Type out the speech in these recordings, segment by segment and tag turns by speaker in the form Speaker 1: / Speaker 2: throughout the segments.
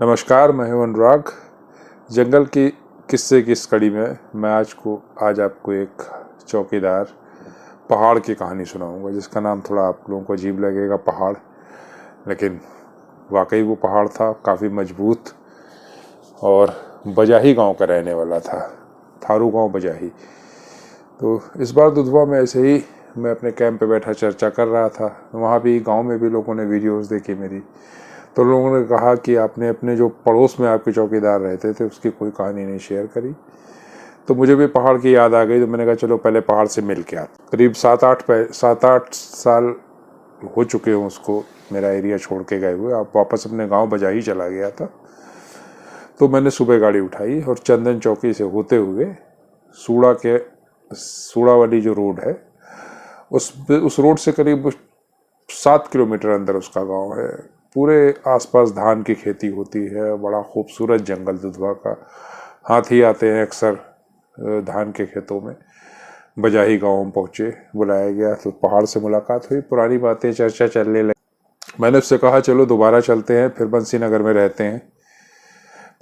Speaker 1: नमस्कार, मैं हूं अनुराग। जंगल की किस्से की इस कड़ी में मैं आज आपको एक चौकीदार पहाड़ की कहानी सुनाऊंगा, जिसका नाम थोड़ा आप लोगों को अजीब लगेगा, पहाड़। लेकिन वाकई वो पहाड़ था, काफ़ी मजबूत, और बजाही गांव का रहने वाला था। थारू गांव बजाही। तो इस बार दुधवा में ऐसे ही मैं अपने कैंप पे बैठा चर्चा कर रहा था। वहाँ भी गांव में भी लोगों ने वीडियोस देखी मेरी, तो लोगों ने कहा कि आपने अपने जो पड़ोस में आपके चौकीदार रहते थे उसकी कोई कहानी नहीं शेयर करी। तो मुझे भी पहाड़ की याद आ गई। तो मैंने कहा चलो पहले पहाड़ से मिल के आते। करीब 7-8 साल हो चुके हैं उसको मेरा एरिया छोड़ के गए हुए। आप वापस अपने गांव बजाही चला गया था। तो मैंने सुबह गाड़ी उठाई और चंदन चौकी से होते हुए सूड़ा वाली जो रोड है उस रोड से करीब 7 किलोमीटर अंदर उसका गांव है। पूरे आसपास धान की खेती होती है। बड़ा खूबसूरत जंगल दुधवा का। हाथी आते हैं अक्सर धान के खेतों में। बजाही गांव में पहुंचे, बुलाया गया तो पहाड़ से मुलाकात हुई। पुरानी बातें चर्चा चलने लगी। मैंने उससे कहा चलो दोबारा चलते हैं, फिर बंसी नगर में रहते हैं।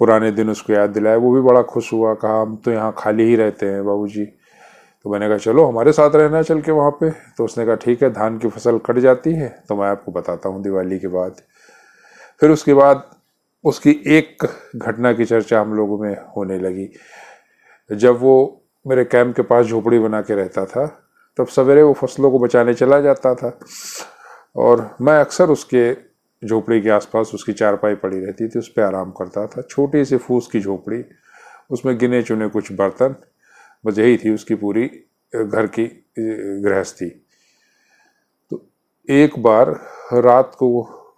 Speaker 1: पुराने दिन उसको याद दिलाया। वो भी बड़ा खुश हुआ, कहा हम तो यहाँ खाली ही रहते हैं बाबूजी। तो मैंने कहा चलो हमारे साथ रहना चल के वहाँ पे। तो उसने कहा ठीक है, धान की फसल कट जाती है तो मैं आपको बताता हूँ दिवाली के बाद। फिर उसके बाद उसकी एक घटना की चर्चा हम लोगों में होने लगी। जब वो मेरे कैंप के पास झोपड़ी बना के रहता था, तब सवेरे वो फसलों को बचाने चला जाता था, और मैं अक्सर उसके झोपड़ी के आसपास, उसकी चारपाई पड़ी रहती थी, उस पर आराम करता था। छोटी सी फूस की झोपड़ी, उसमें गिने चुने कुछ बर्तन, बस यही थी उसकी पूरी घर की गृहस्थी। तो एक बार रात को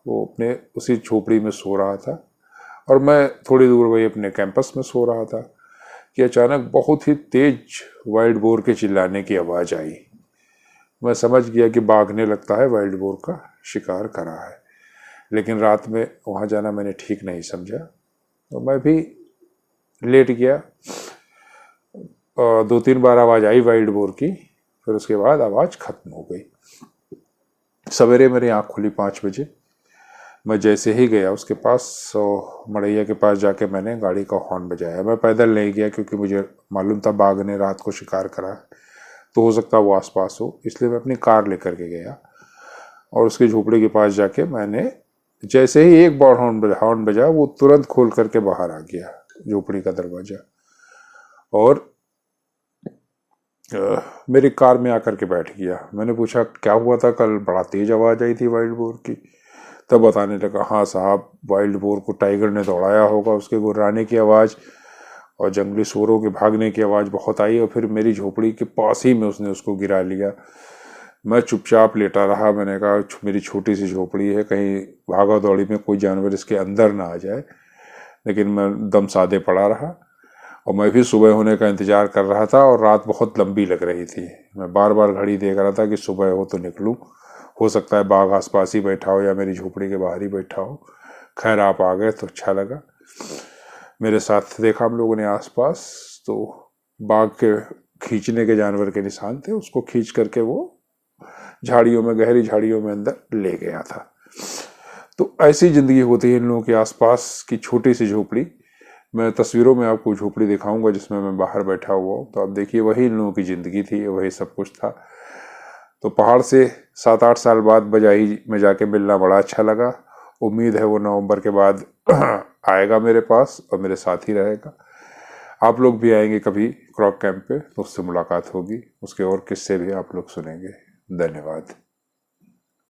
Speaker 1: वो अपने उसी झोपड़ी में सो रहा था, और मैं थोड़ी दूर वही अपने कैंपस में सो रहा था, कि अचानक बहुत ही तेज वाइल्ड बोर के चिल्लाने की आवाज़ आई। मैं समझ गया कि बाघने लगता है, वाइल्ड बोर का शिकार करा है। लेकिन रात में वहाँ जाना मैंने ठीक नहीं समझा, तो मैं भी लेट गया। 2-3 बार आवाज़ आई वाइल्ड बोर की, फिर उसके बाद आवाज़ खत्म हो गई। सवेरे मेरी आँख खुली 5 बजे। मैं जैसे ही गया उसके पास, मड़ैया के पास जाके मैंने गाड़ी का हॉर्न बजाया। मैं पैदल नहीं गया क्योंकि मुझे मालूम था बाघ ने रात को शिकार करा है, तो हो सकता है वो आसपास हो, इसलिए मैं अपनी कार लेकर के गया। और उसकी झोपड़ी के पास जाके मैंने जैसे ही एक बार हॉर्न बजा, वो तुरंत खोल करके बाहर आ गया झोपड़ी का दरवाजा, और मेरी कार में आकर के बैठ गया। मैंने पूछा क्या हुआ था कल, बड़ा तेज आवाज़ आई थी वाइल्ड बोर की। तब बताने लगा, हाँ साहब, वाइल्ड बोर को टाइगर ने दौड़ाया होगा, उसके गुर्राने की आवाज़ और जंगली सूरों के भागने की आवाज़ बहुत आई, और फिर मेरी झोपड़ी के पास ही में उसने उसको गिरा लिया। मैं चुपचाप लेटा रहा। मैंने कहा मेरी छोटी सी झोपड़ी है, कहीं भागा दौड़ी में कोई जानवर इसके अंदर ना आ जाए। लेकिन मैं दम साधे पड़ा रहा, और मैं भी सुबह होने का इंतज़ार कर रहा था, और रात बहुत लंबी लग रही थी। मैं बार बार घड़ी देख रहा था कि सुबह हो तो निकलूं। हो सकता है बाघ आसपास ही बैठा हो या मेरी झोपड़ी के बाहर ही बैठा हो। खैर आप आ गए तो अच्छा लगा। मेरे साथ देखा हम लोगों ने आसपास, तो बाघ के खींचने के जानवर के निशान थे। उसको खींच करके वो झाड़ियों में, गहरी झाड़ियों में अंदर ले गया था। तो ऐसी जिंदगी होती है इन लोगों के आसपास की छोटी सी झोपड़ी। मैं तस्वीरों में आपको झोपड़ी दिखाऊंगा जिसमें मैं बाहर बैठा हुआ हूँ, तो आप देखिए वही इन लोगों की ज़िंदगी थी, वही सब कुछ था। तो पहाड़ से 7-8 साल बाद बजाही में जाके मिलना बड़ा अच्छा लगा। उम्मीद है वो नवंबर के बाद आएगा मेरे पास और मेरे साथ ही रहेगा। आप लोग भी आएंगे कभी क्रॉक कैंप पे तो उससे मुलाकात होगी, उसके और किस्से भी आप लोग सुनेंगे। धन्यवाद।